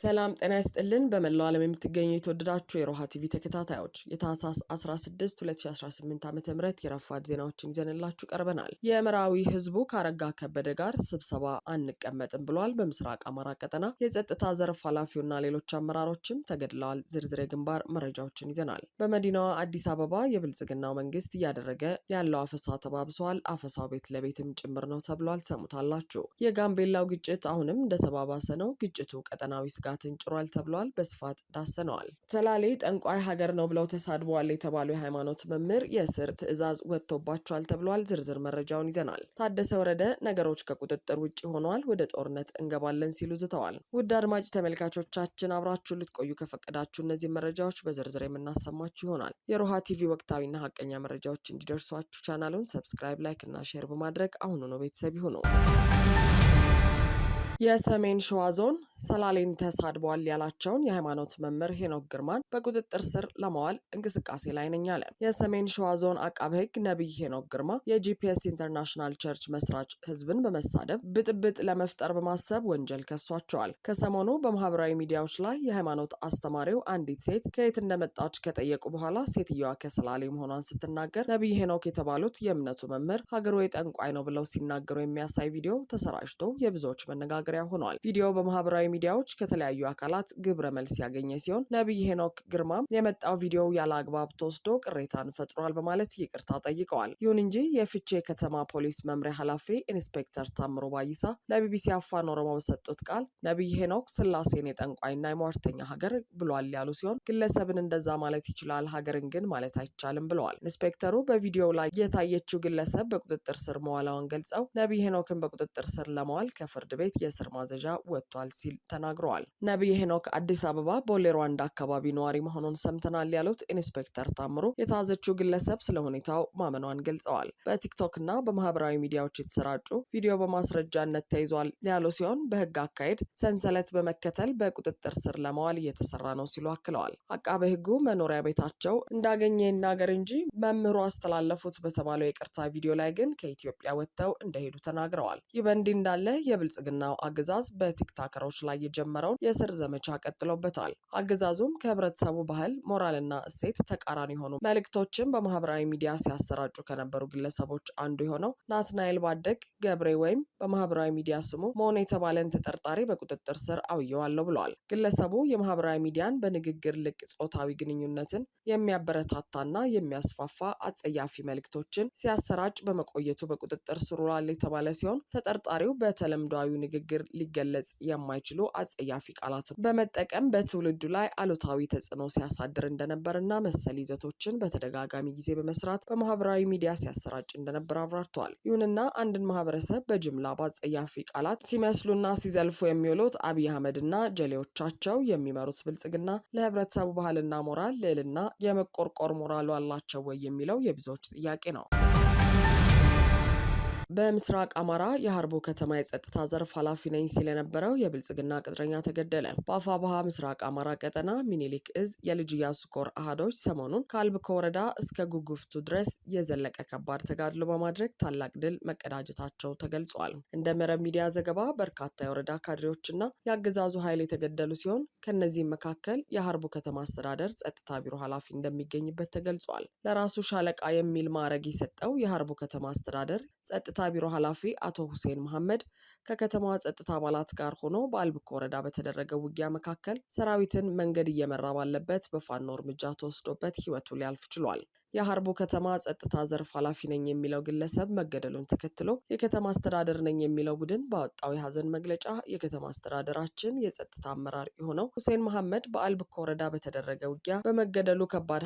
ሰላም ጤና ይስጥልን በመላው ዓለም የምትገኙ የተወደዳችሁ የሮሃ ቲቪ ተከታታዮች የታህሳስ 16 2018 ዓ.ም የረፋድ ዜናዎችን ይዘንላችሁ ቀርበናል። የምዕራዊ ህዝቡ ካረጋ ከበደ ጋር ስብሰባ አንቀመጥም ብሏል። በምስራቅ አማራ ቀጠና የጸጥታ ዘርፍ ኃላፊውና ሌሎች አመራሮችም ተገድለዋል። ዝርዝር የግንባር መረጃዎችን ይዘናል። በመዲናዋ አዲስ አበባ የብልጽግናው መንግስት እያደረገ ያለው አፈሳ ተባብሷል። አፈሳው ቤት ለቤትም ጭምር ነው ተብሏል። ሰሙታላችሁ። የጋምቤላው ግጭት አሁንም እንደተባባሰ ነው። ግጭቱ ቀጠናዊ ስጋትን ጭሯል ተብሏል። በስፋት ዳሰነዋል። ሰላሌ ጠንቋይ ሀገር ነው ብለው ተሳድበዋል የተባሉ የሃይማኖት መምህር የእስር ትዕዛዝ ወጥቶባቸዋል ተብሏል። ዝርዝር መረጃውን ይዘናል። ታደሰ ወረደ ነገሮች ከቁጥጥር ውጭ ሆነዋል፣ ወደ ጦርነት እንገባለን ሲሉ ዝተዋል። ውድ አድማጭ ተመልካቾቻችን አብራችሁ ልትቆዩ ከፈቀዳችሁ እነዚህ መረጃዎች በዝርዝር የምናሰማችሁ ይሆናል። የሮሃ ቲቪ ወቅታዊና ሀቀኛ መረጃዎች እንዲደርሷችሁ ቻናሉን ሰብስክራይብ፣ ላይክ እና ሼር በማድረግ አሁኑ ነው ቤተሰብ ይሁኑ። የሰሜን ሸዋ ዞን ሰላሌን ተሳድቧል ያላቸውን የሃይማኖት መምህር ሄኖክ ግርማን በቁጥጥር ስር ለማዋል እንቅስቃሴ ላይ ነኝ አለ። የሰሜን ሸዋ ዞን አቃቤ ሕግ ነብይ ሄኖክ ግርማ የጂፒኤስ ኢንተርናሽናል ቸርች መስራች ህዝብን በመሳደብ ብጥብጥ ለመፍጠር በማሰብ ወንጀል ከሷቸዋል። ከሰሞኑ በማህበራዊ ሚዲያዎች ላይ የሃይማኖት አስተማሪው አንዲት ሴት ከየት እንደመጣች ከጠየቁ በኋላ ሴትዮዋ ከሰላሌ መሆኗን ስትናገር ነብይ ሄኖክ የተባሉት የእምነቱ መምህር ሀገሩ የጠንቋይ ነው ብለው ሲናገሩ የሚያሳይ ቪዲዮ ተሰራጭቶ የብዙዎች መነጋገሪያ ሆኗል። ቪዲዮው በማህበራዊ ሚዲያዎች ከተለያዩ አካላት ግብረ መልስ ያገኘ ሲሆን ነብይ ሄኖክ ግርማም የመጣው ቪዲዮ ያለ አግባብ ተወስዶ ቅሬታን ፈጥሯል በማለት ይቅርታ ጠይቀዋል። ይሁን እንጂ የፍቼ ከተማ ፖሊስ መምሪያ ኃላፊ ኢንስፔክተር ታምሮ ባይሳ ለቢቢሲ አፋን ኦሮሞ በሰጡት ቃል ነብይ ሄኖክ ስላሴን የጠንቋይና የሟርተኛ ሀገር ብሏል ያሉ ሲሆን ግለሰብን እንደዛ ማለት ይችላል፣ ሀገርን ግን ማለት አይቻልም ብለዋል። ኢንስፔክተሩ በቪዲዮው ላይ የታየችው ግለሰብ በቁጥጥር ስር መዋላውን ገልጸው ነብይ ሄኖክን በቁጥጥር ስር ለማዋል ከፍርድ ቤት የስር ማዘዣ ወጥቷል ሲል ተናግረዋል። ነብይ ሄኖክ አዲስ አበባ ቦሌ ሩዋንዳ አካባቢ ነዋሪ መሆኑን ሰምተናል ያሉት ኢንስፔክተር ታምሩ የተያዘችው ግለሰብ ስለ ሁኔታው ማመኗን ገልጸዋል። በቲክቶክ እና በማህበራዊ ሚዲያዎች የተሰራጩ ቪዲዮ በማስረጃነት ተይዟል ያሉ ሲሆን በህግ አካሄድ ሰንሰለት በመከተል በቁጥጥር ስር ለማዋል እየተሰራ ነው ሲሉ አክለዋል። አቃቤ ህጉ መኖሪያ ቤታቸው እንዳገኘ ይናገር እንጂ መምህሩ አስተላለፉት በተባለው የቅርታ ቪዲዮ ላይ ግን ከኢትዮጵያ ወጥተው እንደሄዱ ተናግረዋል። ይህ በእንዲህ እንዳለ የብልጽግናው አገዛዝ በቲክታከሮች ላይ የጀመረውን የስር ዘመቻ ቀጥሎበታል። አገዛዙም ከህብረተሰቡ ባህል፣ ሞራልና እሴት ተቃራኒ የሆኑ መልእክቶችን በማህበራዊ ሚዲያ ሲያሰራጩ ከነበሩ ግለሰቦች አንዱ የሆነው ናትናኤል ባደግ ገብሬ ወይም በማህበራዊ ሚዲያ ስሙ መሆን የተባለን ተጠርጣሪ በቁጥጥር ስር አውየዋለሁ ብለዋል። ግለሰቡ የማህበራዊ ሚዲያን በንግግር ልቅ ጾታዊ ግንኙነትን የሚያበረታታና የሚያስፋፋ አጸያፊ መልእክቶችን ሲያሰራጭ በመቆየቱ በቁጥጥር ስር ውሏል የተባለ ሲሆን ተጠርጣሪው በተለምዷዊ ንግግር ሊገለጽ የማይችሉ አጸያፊ ቃላትን በመጠቀም በትውልዱ ላይ አሉታዊ ተጽዕኖ ሲያሳድር እንደነበርና መሰል ይዘቶችን በተደጋጋሚ ጊዜ በመስራት በማህበራዊ ሚዲያ ሲያሰራጭ እንደነበር አብራርተዋል። ይሁንና አንድን ማህበረሰብ በጅምላ በአጸያፊ ቃላት ሲመስሉና ሲዘልፉ የሚውሉት አብይ አህመድና ጀሌዎቻቸው የሚመሩት ብልጽግና ለህብረተሰቡ ባህልና ሞራል ልዕልና የመቆርቆር ሞራሉ አላቸው ወይ የሚለው የብዙዎች ጥያቄ ነው። በምስራቅ አማራ የሀርቦ ከተማ የጸጥታ ዘርፍ ኃላፊ ነኝ ሲል የነበረው የብልጽግና ቅጥረኛ ተገደለ። በአፋብኃ ምስራቅ አማራ ቀጠና ሚኒሊክ እዝ የልጅ ኢያሱ ኮር አሃዶች ሰሞኑን ከአልብኮ ወረዳ እስከ ጉጉፍቱ ድረስ የዘለቀ ከባድ ተጋድሎ በማድረግ ታላቅ ድል መቀዳጀታቸው ተገልጿል። እንደ መረብ ሚዲያ ዘገባ በርካታ የወረዳ ካድሬዎችና የአገዛዙ ኃይል የተገደሉ ሲሆን ከነዚህም መካከል የሀርቦ ከተማ አስተዳደር ጸጥታ ቢሮ ኃላፊ እንደሚገኝበት ተገልጿል። ለራሱ ሻለቃ የሚል ማዕረግ የሰጠው የሀርቦ ከተማ አስተዳደር ጸጥታ ቢሮ ኃላፊ አቶ ሁሴን መሐመድ ከከተማዋ ጸጥታ አባላት ጋር ሆኖ በአልብኮ ወረዳ በተደረገው ውጊያ መካከል ሰራዊትን መንገድ እየመራ ባለበት በፋኖ እርምጃ ተወስዶበት ህይወቱ ሊያልፍ ችሏል። የሀርቦ ከተማ ጸጥታ ዘርፍ ኃላፊ ነኝ የሚለው ግለሰብ መገደሉን ተከትሎ የከተማ አስተዳደር ነኝ የሚለው ቡድን ባወጣው የሀዘን መግለጫ የከተማ አስተዳደራችን የጸጥታ አመራር የሆነው ሁሴን መሐመድ በአልብኮ ወረዳ በተደረገ ውጊያ በመገደሉ ከባድ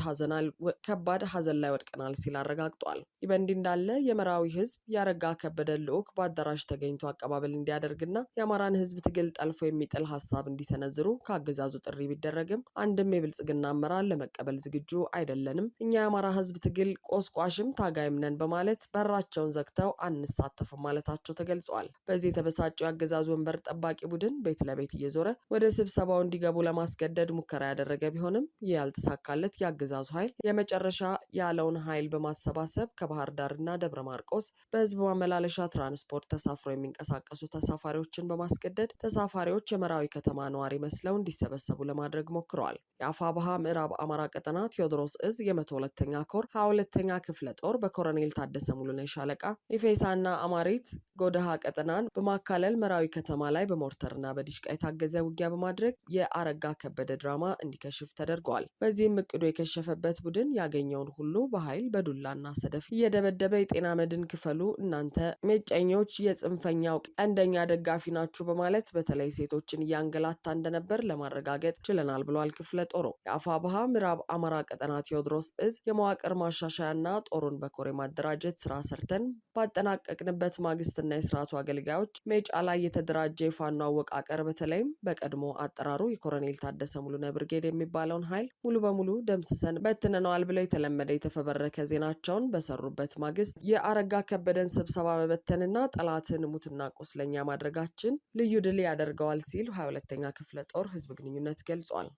ሀዘን ላይ ወድቀናል ሲል አረጋግጧል። ይህ በእንዲህ እንዳለ የመራዊ ህዝብ ያረጋ ከበደ ልዑክ በአዳራሽ ተገኝቶ አቀባበል እንዲያደርግና የአማራን ህዝብ ትግል ጠልፎ የሚጥል ሀሳብ እንዲሰነዝሩ ከአገዛዙ ጥሪ ቢደረግም አንድም የብልጽግና አመራር ለመቀበል ዝግጁ አይደለንም፣ እኛ የአማራ ህዝብ ትግል ቆስቋሽም ታጋይም ነን በማለት በራቸውን ዘግተው አንሳተፍም ማለታቸው ተገልጿል። በዚህ የተበሳጨው የአገዛዙ ወንበር ጠባቂ ቡድን ቤት ለቤት እየዞረ ወደ ስብሰባው እንዲገቡ ለማስገደድ ሙከራ ያደረገ ቢሆንም ያልተሳካለት የአገዛዙ ኃይል የመጨረሻ ያለውን ኃይል በማሰባሰብ ከባህር ዳርና ደብረ ማርቆስ በህዝብ ማመላለሻ ትራንስፖርት ተሳፍሮ የሚንቀሳቀሱ ተሳፋሪዎችን በማስገደድ ተሳፋሪዎች የመራዊ ከተማ ነዋሪ መስለው እንዲሰበሰቡ ለማድረግ ሞክረዋል። የአፋብኃ ምዕራብ አማራ ቀጠና ቴዎድሮስ እዝ የ102ኛ ኮር 22ኛ ክፍለ ጦር በኮሎኔል ታደሰ ሙሉነህ ሻለቃ ኢፌሳና አማሪት ጎደሃ ቀጠናን በማካለል መራዊ ከተማ ላይ በሞርተርና በዲሽቃ የታገዘ ውጊያ በማድረግ የአረጋ ከበደ ድራማ እንዲከሽፍ ተደርጓል። በዚህም እቅዱ የከሸፈበት ቡድን ያገኘውን ሁሉ በኃይል በዱላና ሰደፍ እየደበደበ የጤና መድን ክፈሉ እናንተ ሜጨኞች የጽንፈኛው ቀንደኛ ደጋፊ ናችሁ በማለት በተለይ ሴቶችን እያንገላታ እንደነበር ለማረጋገጥ ችለናል ብሏል ክፍለ ጦሩ። የአፋብኃ ምዕራብ አማራ ቀጠና ቴዎድሮስ እዝ የመዋቅር ማሻሻያና ጦሩን በኮር የማደራጀት ስራ ሰርተን ባጠናቀቅንበት ማግስትና የስርዓቱ አገልጋዮች ሜጫ ላይ የተደራጀ የፋኖ አወቃቀር በተለይም በቀድሞ አጠራሩ የኮሎኔል ታደሰ ሙሉነህ ብርጌድ የሚባለውን ኃይል ሙሉ በሙሉ ደምስሰን በትነነዋል ብለው የተለመደ የተፈበረከ ዜናቸውን በሰሩበት ማግስት የአረጋ ከበደን ስብሰባ መበተንና ጠላትን ሙትና ቁስለኛ ማድረጋችን ልዩ ድል ያደርገዋል ሲል 22ኛ ክፍለ ጦር ህዝብ ግንኙነት ገልጿል።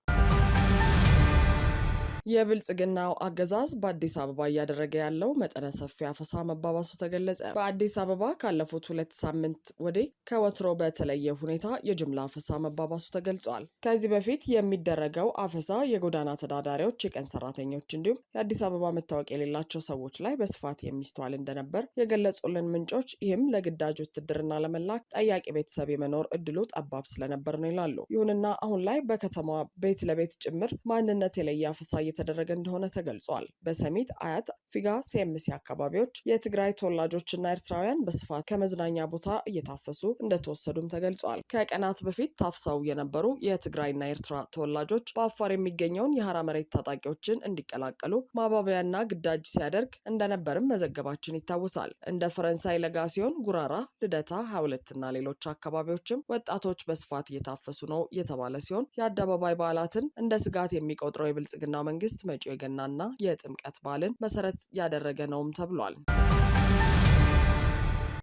የብልጽግናው አገዛዝ በአዲስ አበባ እያደረገ ያለው መጠነ ሰፊ አፈሳ መባባሱ ተገለጸ። በአዲስ አበባ ካለፉት 2 ሳምንት ወዲህ ከወትሮ በተለየ ሁኔታ የጅምላ አፈሳ መባባሱ ተገልጿል። ከዚህ በፊት የሚደረገው አፈሳ የጎዳና ተዳዳሪዎች፣ የቀን ሰራተኞች እንዲሁም የአዲስ አበባ መታወቂያ የሌላቸው ሰዎች ላይ በስፋት የሚስተዋል እንደነበር የገለጹልን ምንጮች ይህም ለግዳጅ ውትድርና ለመላክ ጠያቂ ቤተሰብ የመኖር እድሉ ጠባብ ስለነበር ነው ይላሉ። ይሁንና አሁን ላይ በከተማዋ ቤት ለቤት ጭምር ማንነት የለየ አፈሳ የተደረገ እንደሆነ ተገልጿል። በሰሚት፣ አያት፣ ፊጋ፣ ሲኤምሲ አካባቢዎች የትግራይ ተወላጆችና ኤርትራውያን በስፋት ከመዝናኛ ቦታ እየታፈሱ እንደተወሰዱም ተገልጿል። ከቀናት በፊት ታፍሰው የነበሩ የትግራይና ኤርትራ ተወላጆች በአፋር የሚገኘውን የሐራ መሬት ታጣቂዎችን እንዲቀላቀሉ ማባበያና ግዳጅ ሲያደርግ እንደነበርም መዘገባችን ይታወሳል። እንደ ፈረንሳይ ለጋሲዮን፣ ጉራራ፣ ልደታ፣ 22 እና ሌሎች አካባቢዎችም ወጣቶች በስፋት እየታፈሱ ነው የተባለ ሲሆን የአደባባይ በዓላትን እንደ ስጋት የሚቆጥረው የብልጽግናው መንግስት መጪው የገናና የጥምቀት በዓልን መሰረት ያደረገ ነውም ተብሏል።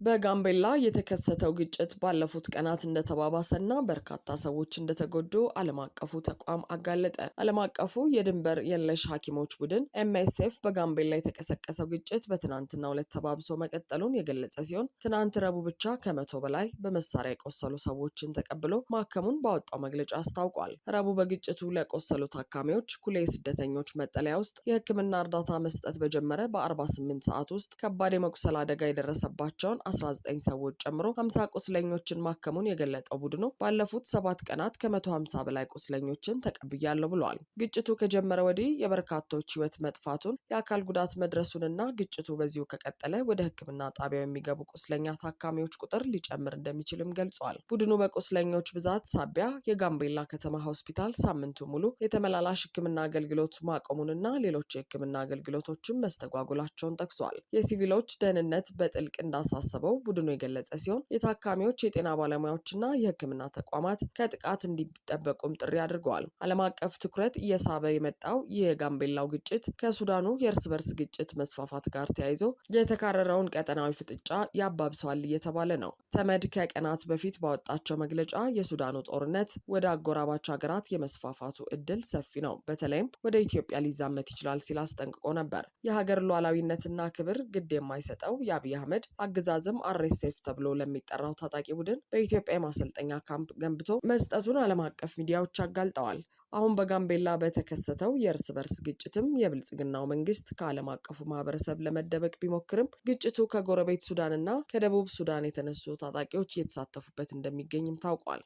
በጋምቤላ የተከሰተው ግጭት ባለፉት ቀናት እንደተባባሰና በርካታ ሰዎች እንደተጎዱ ዓለም አቀፉ ተቋም አጋለጠ። ዓለም አቀፉ የድንበር የለሽ ሐኪሞች ቡድን MSF በጋምቤላ የተቀሰቀሰው ግጭት በትናንትናው ዕለት ተባብሶ መቀጠሉን የገለጸ ሲሆን ትናንት ረቡዕ ብቻ ከ100 በላይ በመሳሪያ የቆሰሉ ሰዎችን ተቀብሎ ማከሙን ባወጣው መግለጫ አስታውቋል። ረቡዕ በግጭቱ ለቆሰሉ ታካሚዎች ኩሌ ስደተኞች መጠለያ ውስጥ የሕክምና እርዳታ መስጠት በጀመረ በ48 ሰዓት ውስጥ ከባድ የመቁሰል አደጋ የደረሰባቸውን 19 ሰዎች ጨምሮ 50 ቁስለኞችን ማከሙን የገለጠው ቡድኑ ባለፉት 7 ቀናት ከ150 በላይ ቁስለኞችን ተቀብያለሁ ብለዋል። ግጭቱ ከጀመረ ወዲህ የበርካቶች ሕይወት መጥፋቱን፣ የአካል ጉዳት መድረሱንና ግጭቱ በዚሁ ከቀጠለ ወደ ሕክምና ጣቢያው የሚገቡ ቁስለኛ ታካሚዎች ቁጥር ሊጨምር እንደሚችልም ገልጿል። ቡድኑ በቁስለኞች ብዛት ሳቢያ የጋምቤላ ከተማ ሆስፒታል ሳምንቱ ሙሉ የተመላላሽ ሕክምና አገልግሎት ማቆሙንና ሌሎች የሕክምና አገልግሎቶችን መስተጓጎላቸውን ጠቅሷል። የሲቪሎች ደህንነት በጥልቅ እንዳሳሰበው ቡድኑ የገለጸ ሲሆን የታካሚዎች፣ የጤና ባለሙያዎችና የሕክምና ተቋማት ከጥቃት እንዲጠበቁም ጥሪ አድርገዋል። ዓለም አቀፍ ትኩረት እየሳበ የመጣው የጋምቤላው ግጭት ከሱዳኑ የእርስ በርስ ግጭት መስፋፋት ጋር ተያይዞ የተካረረውን ቀጠናዊ ፍጥጫ ያባብሰዋል እየተባለ ነው። ተመድ ከቀናት በፊት ባወጣቸው መግለጫ የሱዳኑ ጦርነት ወደ አጎራባች ሀገራት የመስፋፋቱ እድል ሰፊ ነው፣ በተለይም ወደ ኢትዮጵያ ሊዛመት ይችላል ሲል አስጠንቅቆ ነበር። የሀገር ሉዓላዊነትና ክብር ግድ የማይሰጠው የአብይ አህመድ አገዛዝም RSF ተብሎ ለሚጠራው ታጣቂ ቡድን በኢትዮጵያ የማሰልጠኛ ካምፕ ገንብቶ መስጠቱን ዓለም አቀፍ ሚዲያዎች አጋልጠዋል። አሁን በጋምቤላ በተከሰተው የእርስ በርስ ግጭትም የብልጽግናው መንግስት ከዓለም አቀፉ ማህበረሰብ ለመደበቅ ቢሞክርም ግጭቱ ከጎረቤት ሱዳንና ከደቡብ ሱዳን የተነሱ ታጣቂዎች እየተሳተፉበት እንደሚገኝም ታውቋል።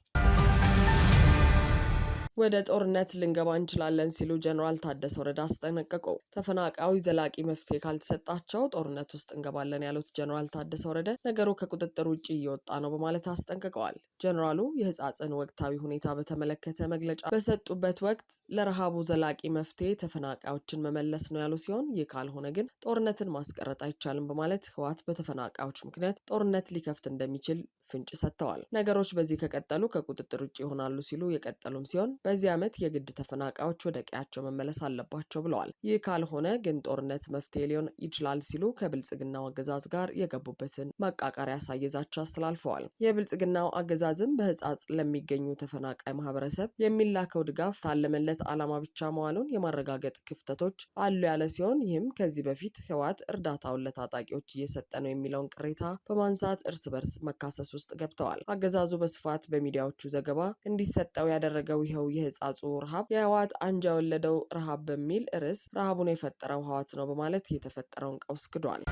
ወደ ጦርነት ልንገባ እንችላለን ሲሉ ጀነራል ታደሰ ወረደ አስጠነቀቁ። ተፈናቃዮች ዘላቂ መፍትሄ ካልተሰጣቸው ጦርነት ውስጥ እንገባለን ያሉት ጀነራል ታደሰ ወረደ ነገሩ ከቁጥጥር ውጭ እየወጣ ነው በማለት አስጠንቅቀዋል። ጀነራሉ የህጻጽን ወቅታዊ ሁኔታ በተመለከተ መግለጫ በሰጡበት ወቅት ለረሃቡ ዘላቂ መፍትሄ ተፈናቃዮችን መመለስ ነው ያሉ ሲሆን ይህ ካልሆነ ግን ጦርነትን ማስቀረት አይቻልም በማለት ህወሓት በተፈናቃዮች ምክንያት ጦርነት ሊከፍት እንደሚችል ፍንጭ ሰጥተዋል። ነገሮች በዚህ ከቀጠሉ ከቁጥጥር ውጭ ይሆናሉ ሲሉ የቀጠሉም ሲሆን በዚህ ዓመት የግድ ተፈናቃዮች ወደ ቀያቸው መመለስ አለባቸው ብለዋል። ይህ ካልሆነ ግን ጦርነት መፍትሄ ሊሆን ይችላል ሲሉ ከብልጽግናው አገዛዝ ጋር የገቡበትን ማቃቃሪያ ሳይዛቸው አስተላልፈዋል። የብልጽግናው አገዛዝም በህጻጽ ለሚገኙ ተፈናቃይ ማህበረሰብ የሚላከው ድጋፍ ታለመለት ዓላማ ብቻ መዋሉን የማረጋገጥ ክፍተቶች አሉ ያለ ሲሆን ይህም ከዚህ በፊት ህወሓት እርዳታውን ለታጣቂዎች እየሰጠ ነው የሚለውን ቅሬታ በማንሳት እርስ በርስ መካሰስ ውስጥ ገብተዋል። አገዛዙ በስፋት በሚዲያዎቹ ዘገባ እንዲሰጠው ያደረገው ይኸው የህጻጹ ረሃብ የህወሓት አንጃ የወለደው ረሃብ በሚል ርዕስ ረሃቡን የፈጠረው ህወሓት ነው በማለት የተፈጠረውን ቀውስ ክዷል።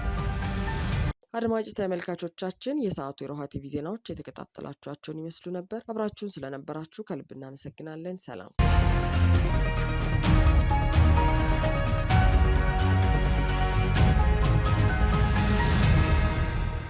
አድማጭ ተመልካቾቻችን የሰዓቱ የሮሃ ቲቪ ዜናዎች የተከታተላችኋቸውን ይመስሉ ነበር። አብራችሁን ስለነበራችሁ ከልብ እናመሰግናለን። ሰላም